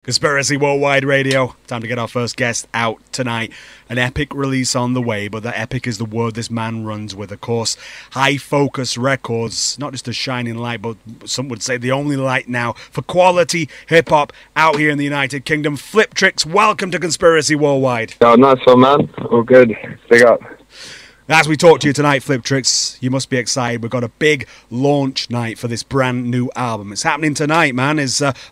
Conspiracy Worldwide Radio. Time to get our first guest out tonight. An epic release on the way, but that epic is the word this man runs with. Of course, High Focus Records, not just a shining light, but some would say the only light now for quality hip-hop out here in the United Kingdom. Fliptrix, welcome to Conspiracy Worldwide. Oh, nice one, man. All good. Big up. As we talk to you tonight, Fliptrix, you must be excited. We've got a big launch night for this brand new album. It's happening tonight, man.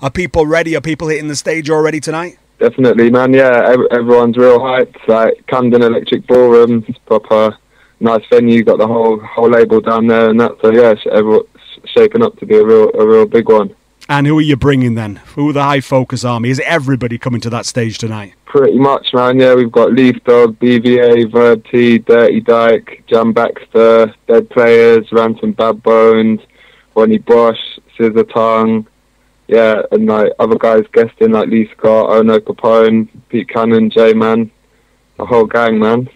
Are people ready? Are people hitting the stage already tonight? Definitely, man. Yeah, everyone's real hyped. Like Camden Electric Ballroom, it's proper nice venue. Got the whole label down there and that. So yeah, everyone's shaping up to be a real big one. And who are you bringing then? Who are the High Focus Army? Is everybody coming to that stage tonight? Pretty much, man. Yeah, we've got Leaf Dog, BVA, Verb T, Dirty Dyke, Jam Baxter, Dead Players, Ransom Bad Bones, Ronnie Bosch, Scissor Tongue. Yeah, and like other guys guesting like Lee Scott, Ono Capone, Pete Cannon, J-Man, the whole gang, man.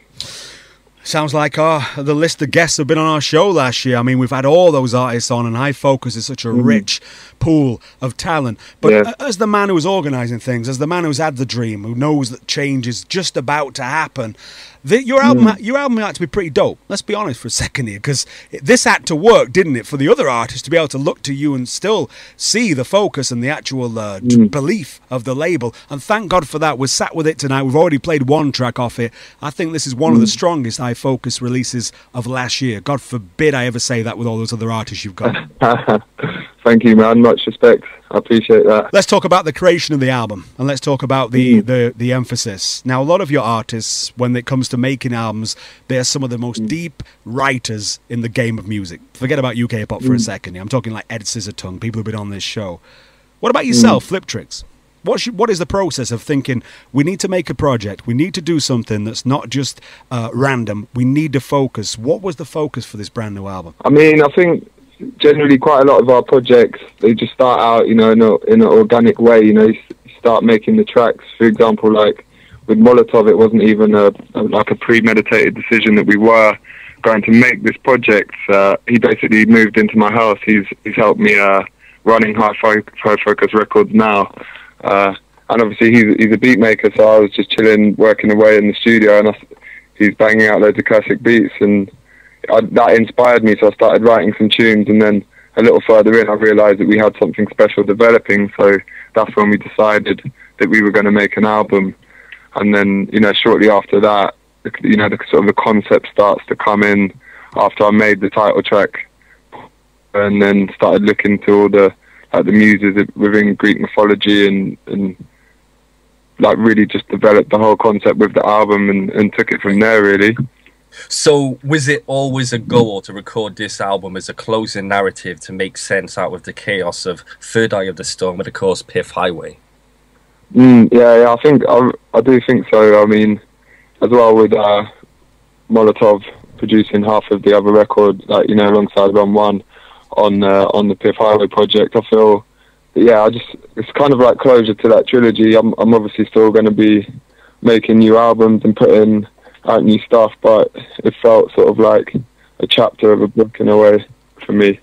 Sounds like the list of guests have been on our show last year. I mean, we've had all those artists on, and High Focus is such a rich pool of talent. But as the man who's organising things, as the man who's had the dream, who knows that change is just about to happen, your album had to be pretty dope. Let's be honest for a second here, because this had to work, didn't it, for the other artists to be able to look to you and still see the focus and the actual belief of the label. And thank God for that. We're sat with it tonight. We've already played one track off it. I think this is one of the strongest High Focus releases of last year. God forbid I ever say that with all those other artists you've got. Thank you, man. Much respect. I appreciate that. Let's talk about the creation of the album, and let's talk about the emphasis. Now, a lot of your artists, when it comes to making albums, they're some of the most deep writers in the game of music. Forget about UK hip-hop for a second. I'm talking like Ed Scissortongue, people who've been on this show. What about yourself, Fliptrix? What is the process of thinking, we need to make a project, we need to do something that's not just random, we need to focus? What was the focus for this brand new album? I mean, I think generally quite a lot of our projects, they just start out, you know, in an organic way. You know, you start making the tracks. For example, like with Molotov, it wasn't even a premeditated decision that we were going to make this project. He basically moved into my house. He's helped me running High Focus Records now. And obviously he's a beat maker, so I was just chilling, working away in the studio, and he's banging out loads of classic beats, and that inspired me, so I started writing some tunes, and then a little further in I realised that we had something special developing, so that's when we decided that we were going to make an album. And then, you know, shortly after that, you know, the concept starts to come in after I made the title track, and then started looking to all the muses within Greek mythology, and like really just developed the whole concept with the album, and took it from there, really. So was it always a goal to record this album as a closing narrative to make sense out of the chaos of Third Eye of the Storm and, of course, Piff Highway? Yeah, I do think so. I mean, as well with Molotov producing half of the other record, like, you know, alongside Run One on the Piff Highway project, I feel that, it's kind of like closure to that trilogy. I'm obviously still going to be making new albums and putting out new stuff, but it felt sort of like a chapter of a book in a way for me.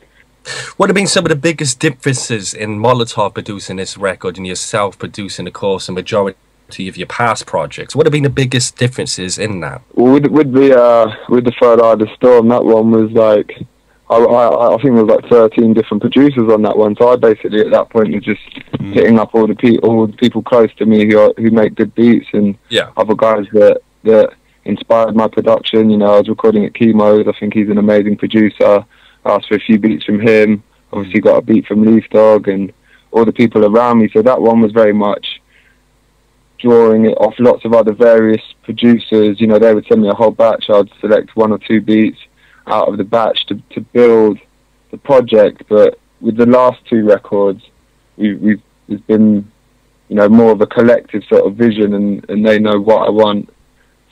What have been some of the biggest differences in Molotov producing this record and yourself producing, of course, a majority of your past projects? What have been the biggest differences in that? Well, with the Third Eye of the Storm, that one was like, I think there was like 13 different producers on that one. So I basically at that point was just hitting up all the people close to me who make good beats, and other guys that inspired my production. You know, I was recording at Chemo's. I think he's an amazing producer. I asked for a few beats from him. Obviously got a beat from Leaf Dog and all the people around me. So that one was very much drawing it off lots of other various producers. You know, they would send me a whole batch. I'd select one or two beats out of the batch to build the project. But with the last two records, there's been, you know, more of a collective sort of vision, and they know what I want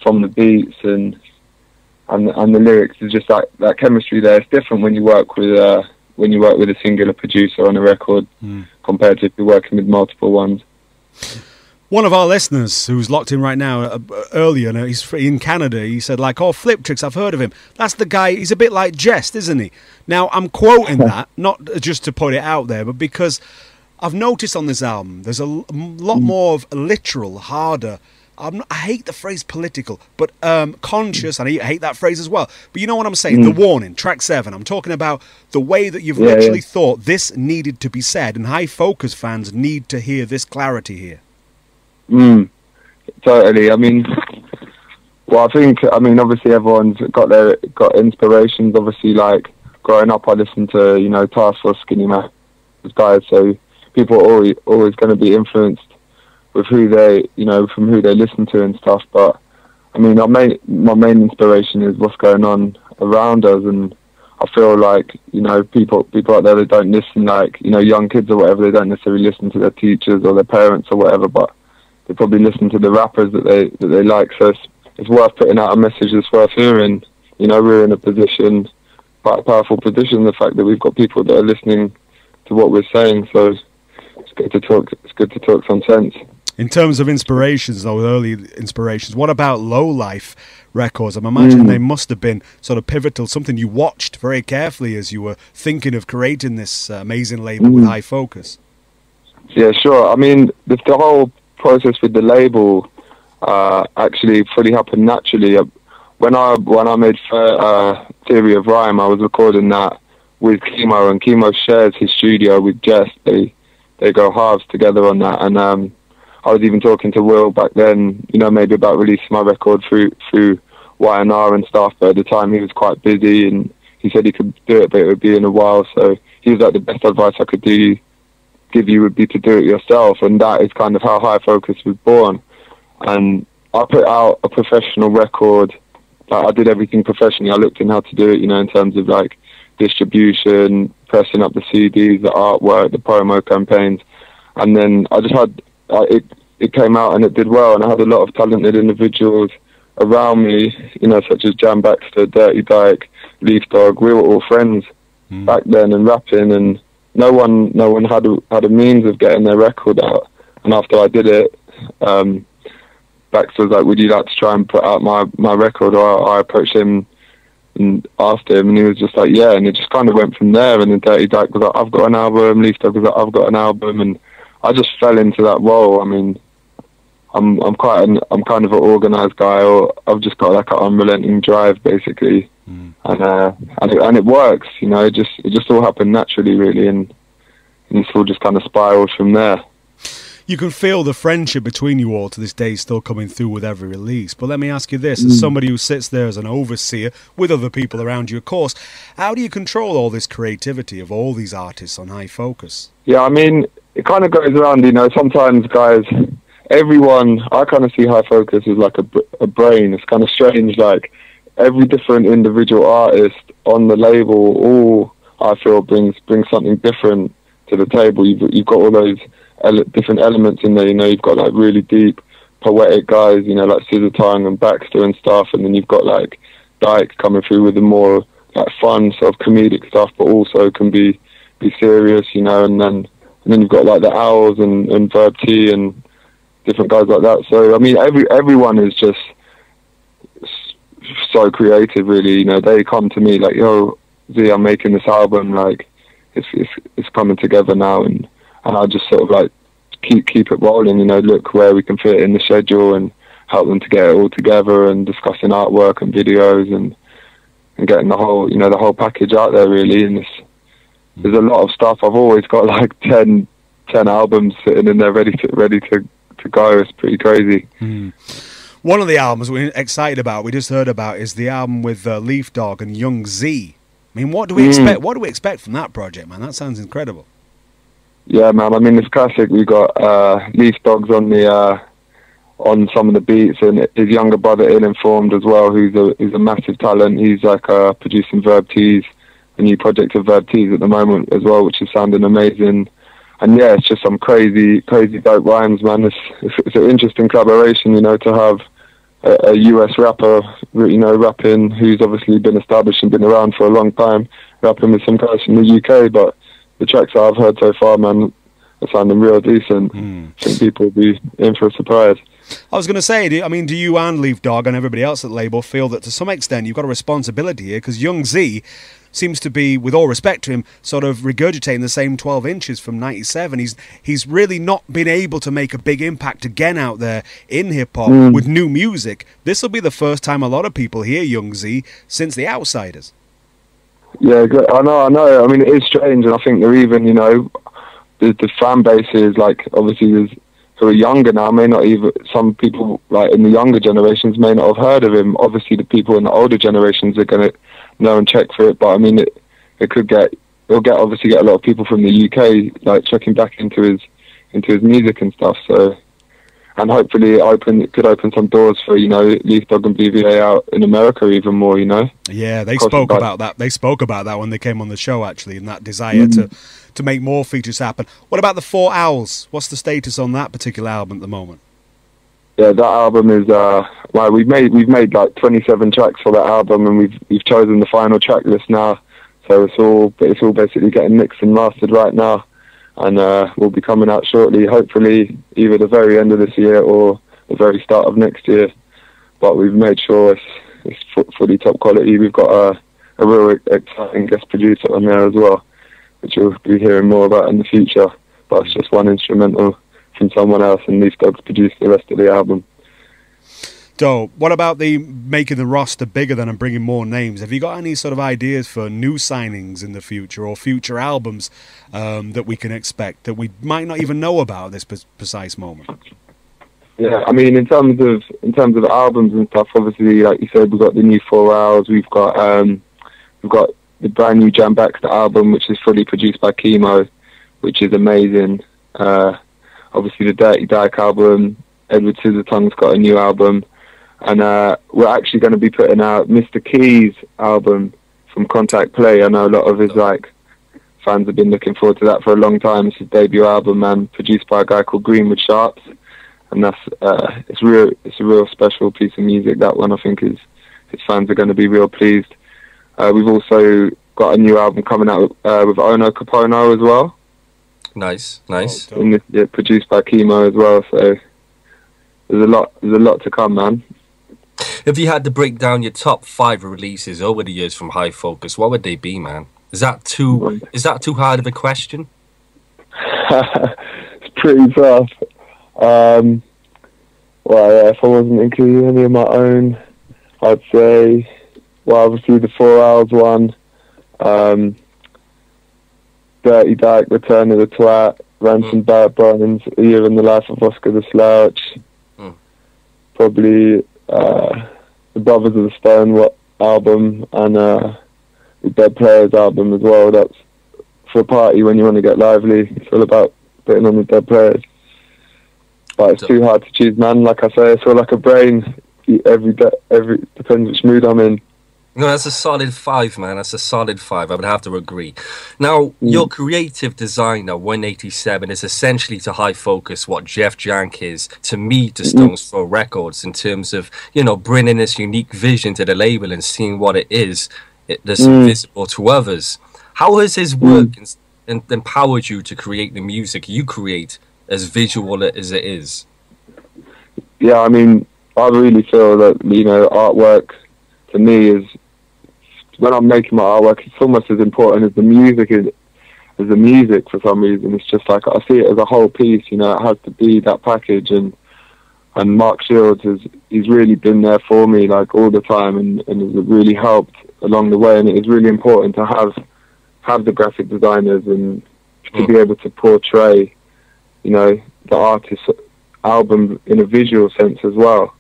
from the beats and the lyrics. Is just that chemistry there. It's different when you work with a singular producer on a record compared to if you're working with multiple ones. One of our listeners who's locked in right now, earlier, he's in Canada, he said, like, oh, Fliptrix, I've heard of him. That's the guy, he's a bit like Jest, isn't he? Now, I'm quoting that, not just to put it out there, but because I've noticed on this album there's a lot more of literal, harder. I hate the phrase political, but conscious, and I hate that phrase as well. But you know what I'm saying? The warning, track 7. I'm talking about the way that you've literally thought this needed to be said, and High Focus fans need to hear this clarity here. Totally. I mean, well, obviously everyone's got inspirations. Obviously, like growing up, I listened to Task Force, Skinny Man, guys. So people are always going to be influenced with who they, from who they listen to and stuff. But I mean, my main inspiration is what's going on around us, and I feel like people out there that don't listen, like young kids or whatever, they don't necessarily listen to their teachers or their parents or whatever, but they probably listen to the rappers that they like. So it's worth putting out a message that's worth hearing. We're in a position, quite a powerful position. The fact that we've got people that are listening to what we're saying, so it's good to talk. It's good to talk some sense. In terms of inspirations, though, early inspirations, what about Low Life records? I'm imagining they must have been sort of pivotal, something you watched very carefully as you were thinking of creating this amazing label with High Focus. Yeah, sure. I mean, the whole process with the label actually fully happened naturally. When I made Theory of Rhyme, I was recording that with Chemo, and Chemo shares his studio with Jess. They go halves together on that, and I was even talking to Will back then, maybe about releasing my record through Y&R and stuff, but at the time he was quite busy, and he said he could do it, but it would be in a while. So he was like, the best advice I could give you would be to do it yourself, and that is kind of how High Focus was born. And I put out a professional record. Like, I did everything professionally. I looked in how to do it, in terms of like distribution, pressing up the CDs, the artwork, the promo campaigns, and then I just had it came out and it did well, and I had a lot of talented individuals around me, such as Jan Baxter, Dirty Dyke, Leaf Dog. We were all friends back then and rapping, and no one had a means of getting their record out. And after I did it, Baxter was like, "Would you like to try and put out my record?" Or I approached him and asked him, and he was just like, "Yeah," and it just kind of went from there. And then Dirty Dyke was like, "I've got an album." Leaf Dog was like, "I've got an album," and I just fell into that role. I mean, I'm kind of an organised guy, or I've just got like an unrelenting drive, basically, and it works. It just all happened naturally, really, and it's all just kind of spiraled from there. You can feel the friendship between you all to this day still coming through with every release. But let me ask you this, as somebody who sits there as an overseer with other people around you, of course, how do you control all this creativity of all these artists on High Focus? Yeah, I mean, it kind of goes around, sometimes guys, everyone, I kind of see High Focus as like a brain. It's kind of strange, like every different individual artist on the label, all I feel brings something different to the table. You've got all those different elements in there, you've got like really deep poetic guys, like Scissor Tongue and Baxter and stuff, and then you've got like Dyke coming through with the more like fun sort of comedic stuff, but also can be serious, and then you've got like the Owls and Verb T and different guys like that. So I mean, everyone is just so creative, really. They come to me like, "Yo, Z, I'm making this album. Like, it's coming together now," and I just sort of like keep it rolling. Look where we can fit it in the schedule and help them to get it all together, and discussing artwork and videos and getting the whole package out there, really. And there's a lot of stuff. I've always got like 10 albums sitting in there ready to go. It's pretty crazy. One of the albums we're excited about, we just heard about, is the album with Leaf Dog and Young Z. I mean, what do we expect? What do we expect from that project, man? That sounds incredible. Yeah, man. I mean, it's classic. We got Leaf Dogs on on some of the beats, and his younger brother, Ill Informed, as well, who's a massive talent. He's like producing Verb T's, a new project of Verb T's at the moment as well, which is sounding amazing. And yeah, it's just some crazy dope rhymes, man. It's an interesting collaboration, to have a US rapper, rapping, who's obviously been established and been around for a long time, rapping with some guys from the UK. But the tracks that I've heard so far, man, are sounding real decent. I think people will be in for a surprise. I was going to say, do you and Leaf Dog and everybody else at the label feel that to some extent you've got a responsibility here? Because Young Z seems to be, with all respect to him, sort of regurgitating the same 12 inches from 97. He's really not been able to make a big impact again out there in hip-hop with new music. This will be the first time a lot of people hear Young Z since The Outsiders. Yeah, I know. I mean, it is strange, and I think they're even, the fan base is, like, obviously there's who are younger now, some people like in the younger generations may not have heard of him. Obviously the people in the older generations are going to know and check for it, but I mean it'll obviously get a lot of people from the UK like checking back into his music and stuff. So, and hopefully it could open some doors for Leaf Dog and BVA out in America even more. Yeah, they spoke about that. They spoke about that when they came on the show, actually, and that desire to make more features happen. What about the Four Owls? What's the status on that particular album at the moment? Yeah, that album is we've made like 27 tracks for that album, and we've chosen the final track list now. So it's all basically getting mixed and mastered right now, and will be coming out shortly. Hopefully, either the very end of this year or the very start of next year. But we've made sure it's fully top quality. We've got a real exciting guest producer on there as well, which you'll be hearing more about in the future. But it's just one instrumental from someone else, and Leaf Dog's produced the rest of the album. So, what about the making the roster bigger then and bringing more names? Have you got any sort of ideas for new signings in the future or future albums that we can expect that we might not even know about at this precise moment? Yeah, I mean, in terms of albums and stuff, obviously, like you said, we've got the new 4 Hours. We've got the brand new Jam Back the album, which is fully produced by Chemo, which is amazing. Obviously, the Dirty Dyke album. Edward Scissortongue's got a new album, and we're actually going to be putting out Mr. Key's album from Contact Play. I know a lot of his fans have been looking forward to that for a long time. It's his debut album, man, produced by a guy called Greenwood Sharps, and that's it's a real special piece of music. That one, I think, his fans are going to be real pleased. We've also got a new album coming out with Ono Capono as well. Nice. And produced by Chemo as well. So there's a lot to come, man. If you had to break down your top 5 releases over the years from High Focus, what would they be, man? Is that too hard of a question? It's pretty tough. Well, yeah, if I wasn't including any of my own, I'd say, well, obviously the 4 Hours one, Dirty Dyke, Return of the Twat, Ransom Barrett Burns, A Year in the Life of Oscar the Slouch, probably the Brothers of the Stone album, and the Dead Players album as well. That's for a party when you want to get lively. It's all about putting on the Dead Players. But it's too hard to choose, man. Like I say, it's all like a brain. Every depends which mood I'm in. No, that's a solid 5, man. That's a solid 5. I would have to agree. Now, your creative designer, 187, is essentially to High Focus what Jeff Jank is to me to Stones Throw Records in terms of, bringing this unique vision to the label and seeing what it is that's invisible to others. How has his work empowered you to create the music you create as visual as it is? Yeah, I mean, I really feel that, artwork to me is, when I'm making my artwork, it's almost as important as the music for some reason. It's just like I see it as a whole piece. It has to be that package. And Mark Shields he's really been there for me like all the time, and has really helped along the way. And it is really important to have the graphic designers and to be able to portray, the artist's album in a visual sense as well.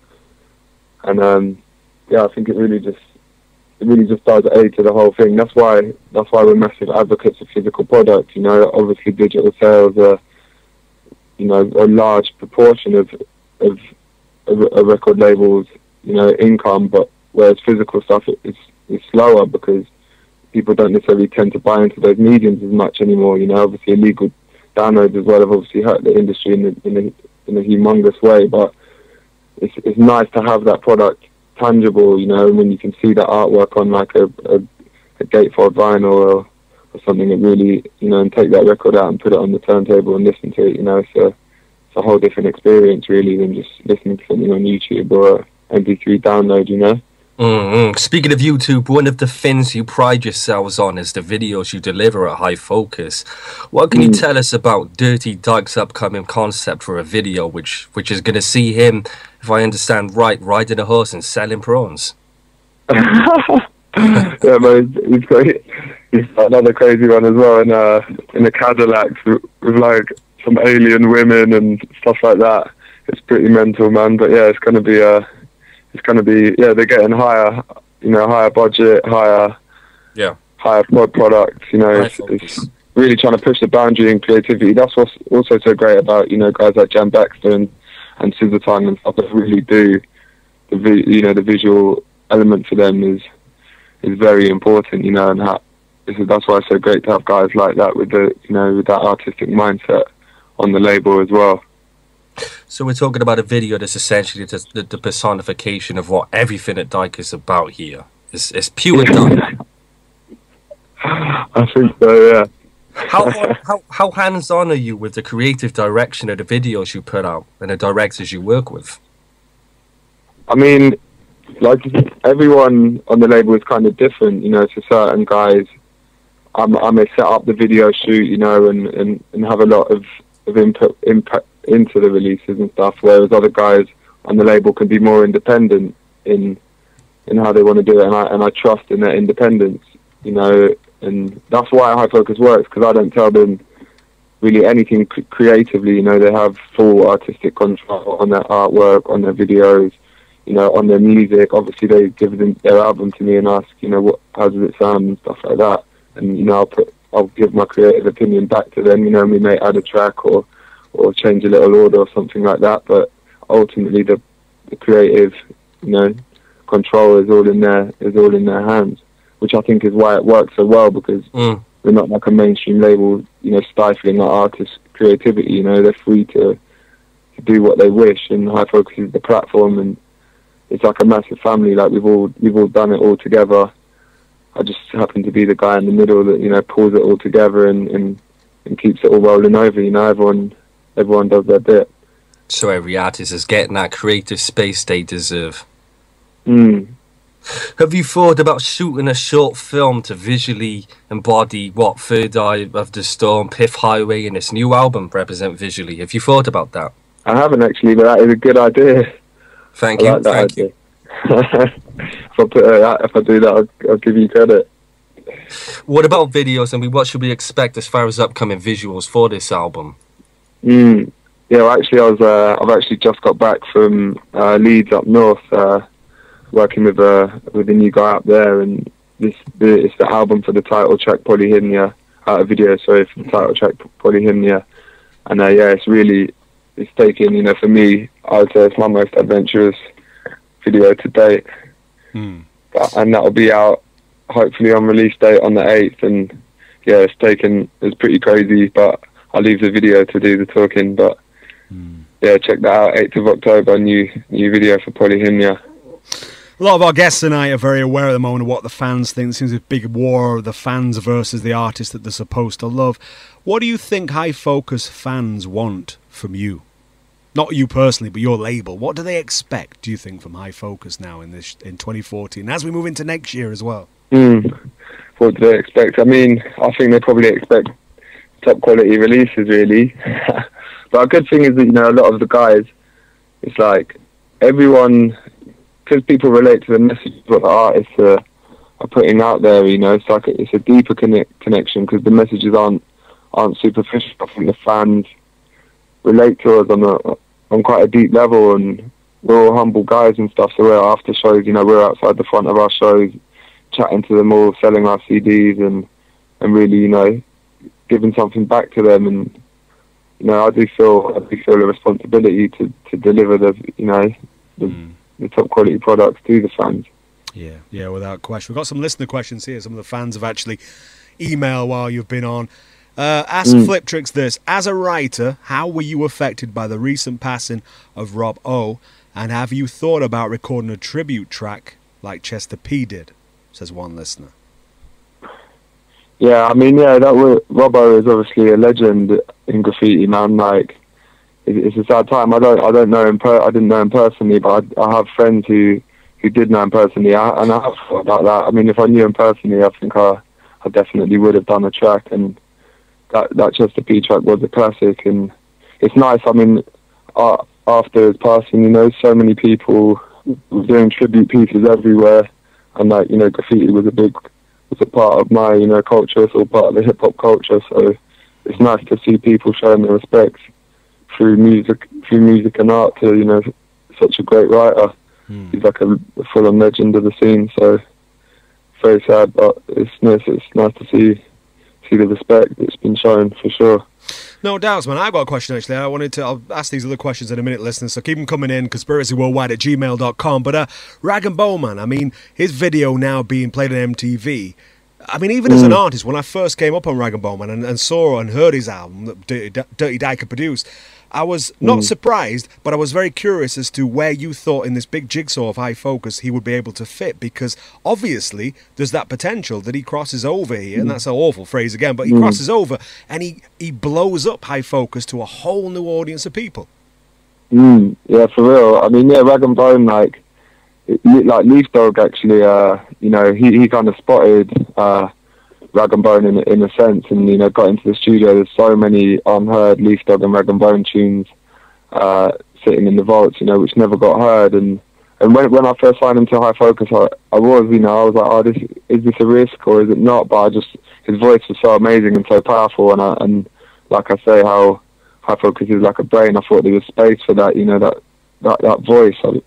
And I think it really just does aid to the whole thing. That's why we're massive advocates of physical product. Obviously digital sales are, a large proportion of a record label's, income, but whereas physical stuff is slower because people don't necessarily tend to buy into those mediums as much anymore. Obviously illegal downloads as well have obviously hurt the industry in a humongous way, but it's nice to have that product tangible, when you can see that artwork on like a gatefold vinyl or something, that really, and take that record out and put it on the turntable and listen to it, it's a whole different experience really than just listening to something on YouTube or MP3 download, you know. Speaking of YouTube, one of the things you pride yourselves on is the videos you deliver at High Focus. What can you tell us about Dirty Dyke's upcoming concept for a video, which is going to see him, if I understand right, riding a horse and selling prawns? Yeah, but he's got another crazy one as well in a Cadillac with like some alien women and stuff like that. It's pretty mental, man. But yeah, it's gonna be yeah, they're getting higher, you know, higher budget, higher product, you know. It's really trying to push the boundary in creativity. That's what's also so great about, you know, guys like Jan Baxter and Scissor Time and stuff that really do the visual element for them is very important, you know, and that's why it's so great to have guys like that with with that artistic mindset on the label as well. So we're talking about a video that's essentially the personification of what everything at Dyke is about here. It's pure Dyke. I think so, yeah. How hands-on are you with the creative direction of the videos you put out and the directors you work with? I mean, like everyone on the label is kind of different, you know. So certain guys, I may set up the video shoot, you know, and have a lot of input into the releases and stuff, whereas other guys on the label can be more independent in how they want to do it, and I trust in their independence, you know, and that's why High Focus works, because I don't tell them really anything creatively, you know. They have full artistic control on their artwork, on their videos, you know, on their music. Obviously they give them their album to me and ask, you know, how does it sound and stuff like that, and, you know, I'll give my creative opinion back to them, you know. We may add a track or change a little order or something like that, but ultimately the creative, you know, control is all in their hands, which I think is why it works so well, because we're not like a mainstream label, you know, stifling our artists' creativity. You know, they're free to do what they wish, and High Focus is the platform, and it's like a massive family. Like we've all done it all together. I just happen to be the guy in the middle that, you know, pulls it all together and keeps it all rolling over. You know, everyone does their bit. So every artist is getting that creative space they deserve. Have you thought about shooting a short film to visually embody what Third Eye of the Storm, Piff Highway and this new album represent visually? Have you thought about that? I haven't actually, but that is a good idea. Thank you. Thank you. If I do that, I'll give you credit. What about videos? I mean, what should we expect as far as upcoming visuals for this album? Yeah, well, actually, I've actually just got back from Leeds up north, working with a new guy up there, and it's the album for the title track Polyhymnia, video, sorry, for the title track Polyhymnia, and yeah, it's taken, you know, for me, I would say it's my most adventurous video to date, and that'll be out hopefully on release date on the 8th, and yeah, it's pretty crazy, but I'll leave the video to do the talking, but yeah, check that out, 8th of October, new video for Polyhymnia. A lot of our guests tonight are very aware at the moment of what the fans think. There seems a big war of the fans versus the artist that they're supposed to love. What do you think High Focus fans want from you? Not you personally, but your label. What do they expect, do you think, from High Focus now in 2014, as we move into next year as well? What do they expect? I mean, I think they probably expect top quality releases, really. But a good thing is that, you know, a lot of the guys, it's like everyone, because people relate to the message what the artists are putting out there, you know, it's like it's a deeper connection, because the messages aren't superficial. I think the fans relate to us on quite a deep level, and we're all humble guys and stuff, so we're after shows, you know, we're outside the front of our shows chatting to them all, selling our CDs and really, you know, giving something back to them. And, you know, I do feel a responsibility to deliver the top quality products to the fans. Yeah, without question. We've got some listener questions here. Some of the fans have actually emailed while you've been on. Ask Fliptrix this: as a writer, how were you affected by the recent passing of Rob O, and have you thought about recording a tribute track like Chester P did? Says one listener. Yeah, I mean, yeah, Rob O is obviously a legend in graffiti, man. Like, it's a sad time. I don't know him. I didn't know him personally, but I have friends who did know him personally, and I have thought about that. I mean, if I knew him personally, I think I definitely would have done the track, and that Chester P track was a classic, and it's nice. I mean, after his passing, you know, so many people were doing tribute pieces everywhere, and like, you know, graffiti was a part of my, you know, culture. It's all part of the hip hop culture, so it's nice to see people showing their respect through music and art to, you know, such a great writer. He's like a full-on legend of the scene, so very sad, but it's nice to see the respect that's been shown, for sure. No doubts, man. I've got a question, actually. I'll ask these other questions in a minute, listeners, so keep them coming in, conspiracyworldwide@gmail.com. But Rag and Bone Man, I mean, his video now being played on MTV, I mean, even as an artist, when I first came up on Rag and Bone Man and saw and heard his album that Dirty Dyke produced, I was not surprised, but I was very curious as to where you thought in this big jigsaw of High Focus he would be able to fit, because obviously there's that potential that he crosses over here, and that's an awful phrase again, but he crosses over and he blows up High Focus to a whole new audience of people. Yeah, for real. I mean, yeah, Rag and Bone, like Leaf Dog actually, you know, he kind of spotted Rag and Bone in a sense, and, you know, got into the studio. There's so many unheard Leaf Dog and Rag and Bone tunes sitting in the vaults, you know, which never got heard. And when I first signed him to High Focus, I was like, oh, is this a risk or is it not? But his voice was so amazing and so powerful, and like I say, how High Focus is like a brain. I thought there was space for that, you know, that voice. I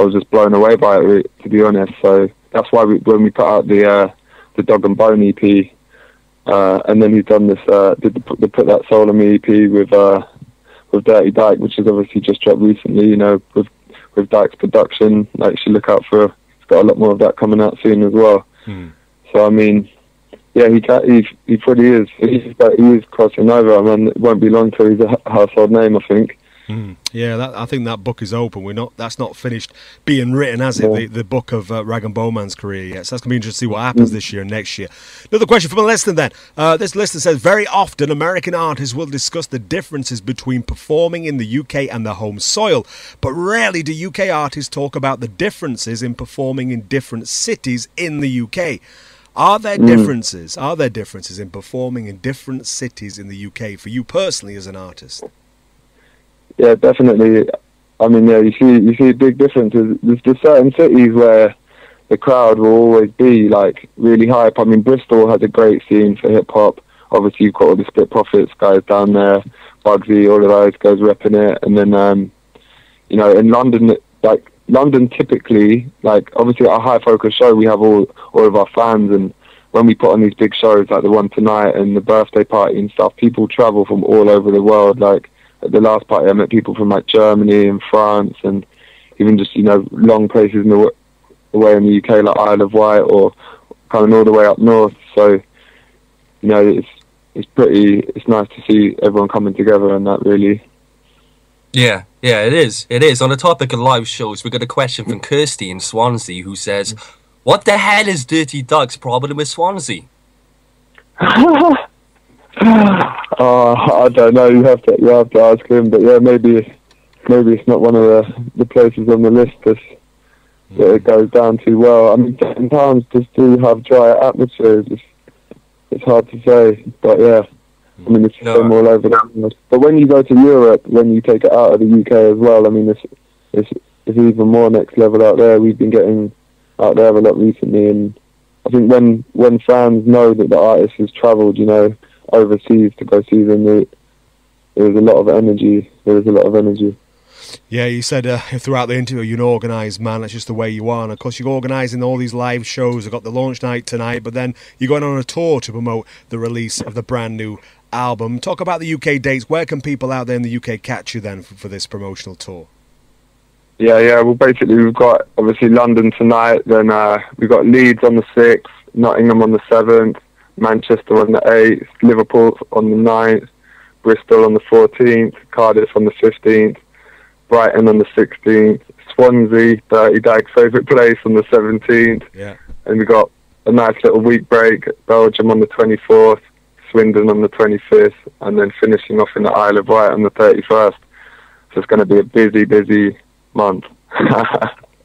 was just blown away by it, to be honest. So that's why when we put out the Dog and Bone EP, and then he's done this, they put that Soul on Me EP with Dirty Dyke, which has obviously just dropped recently, you know, with Dyke's production. Like, you should look out for, he's got a lot more of that coming out soon as well. So I mean, yeah, he pretty is. He is crossing over. I mean, it won't be long till he's a household name, I think. Yeah, I think that book is open. That's not finished being written, has it? The book of Rag and Bone Man's career yet. So that's going to be interesting to see what happens this year and next year. Another question from a listener then. This listener says, very often American artists will discuss the differences between performing in the UK and the home soil, but rarely do UK artists talk about the differences in performing in different cities in the UK. Are there differences? Are there differences in performing in different cities in the UK for you personally as an artist? Yeah, definitely. I mean, yeah, you see big differences. There's certain cities where the crowd will always be like really hype. I mean, Bristol has a great scene for hip hop. Obviously, you've got all the Split Profits guys down there, Bugsy, all of those guys repping it. And then, you know, in London, like London typically, like obviously at our High Focus show, we have all of our fans, and when we put on these big shows like the one tonight and the birthday party and stuff, people travel from all over the world. Like, at the last party, I met people from like Germany and France, and even just, you know, long places away in the UK, like Isle of Wight, or coming all the way up north. So, you know, it's nice to see everyone coming together and that, really. Yeah, it is. It is. On the topic of live shows, we got a question from Kirsty in Swansea, who says, "What the hell is Dirty Dyke's problem with Swansea?" I don't know. You have to ask him. But yeah, maybe it's not one of the places on the list that it goes down too well. I mean, certain towns just do have dry atmospheres. It's hard to say, but yeah, I mean, it's the same all over the place. But when you go to Europe, when you take it out of the UK as well, I mean, it's even more next level out there. We've been getting out there a lot recently, and I think when fans know that the artist has travelled, you know, overseas to go see them, there is a lot of energy. Yeah, you said throughout the interview, you're an organised man. That's just the way you are. And of course, you're organising all these live shows. I've got the launch night tonight, but then you're going on a tour to promote the release of the brand new album. Talk about the UK dates. Where can people out there in the UK catch you then for this promotional tour? Yeah. Well, basically, we've got obviously London tonight. Then we've got Leeds on the 6th, Nottingham on the 7th, Manchester on the 8th, Liverpool on the 9th, Bristol on the 14th, Cardiff on the 15th, Brighton on the 16th, Swansea, Dirty Dyke's favourite place, on the 17th. Yeah. And we got a nice little week break, Belgium on the 24th, Swindon on the 25th, and then finishing off in the Isle of Wight on the 31st. So it's going to be a busy month.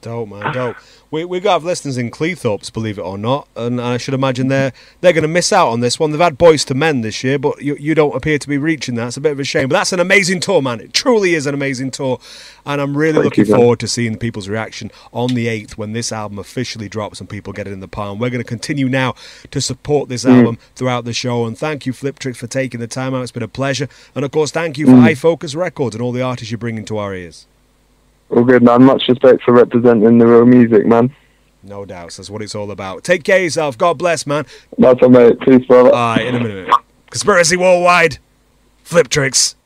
Dope, man, dope. We got listeners in Cleethorpes, believe it or not, and I should imagine they're going to miss out on this one. They've had Boys to Men this year, but you don't appear to be reaching that. It's a bit of a shame, but that's an amazing tour, man. It truly is an amazing tour, and I'm really looking forward to seeing people's reaction on the 8th when this album officially drops and people get it in the palm. We're going to continue now to support this album throughout the show, and thank you, Fliptrix, for taking the time out. It's been a pleasure, and of course, thank you for High Focus Records and all the artists you're bringing to our ears. All good, man. Much respect for representing the real music, man. No doubts. That's what it's all about. Take care of yourself. God bless, man. That's all, mate. Peace, brother. All right, in a minute. Conspiracy Worldwide. Fliptrix.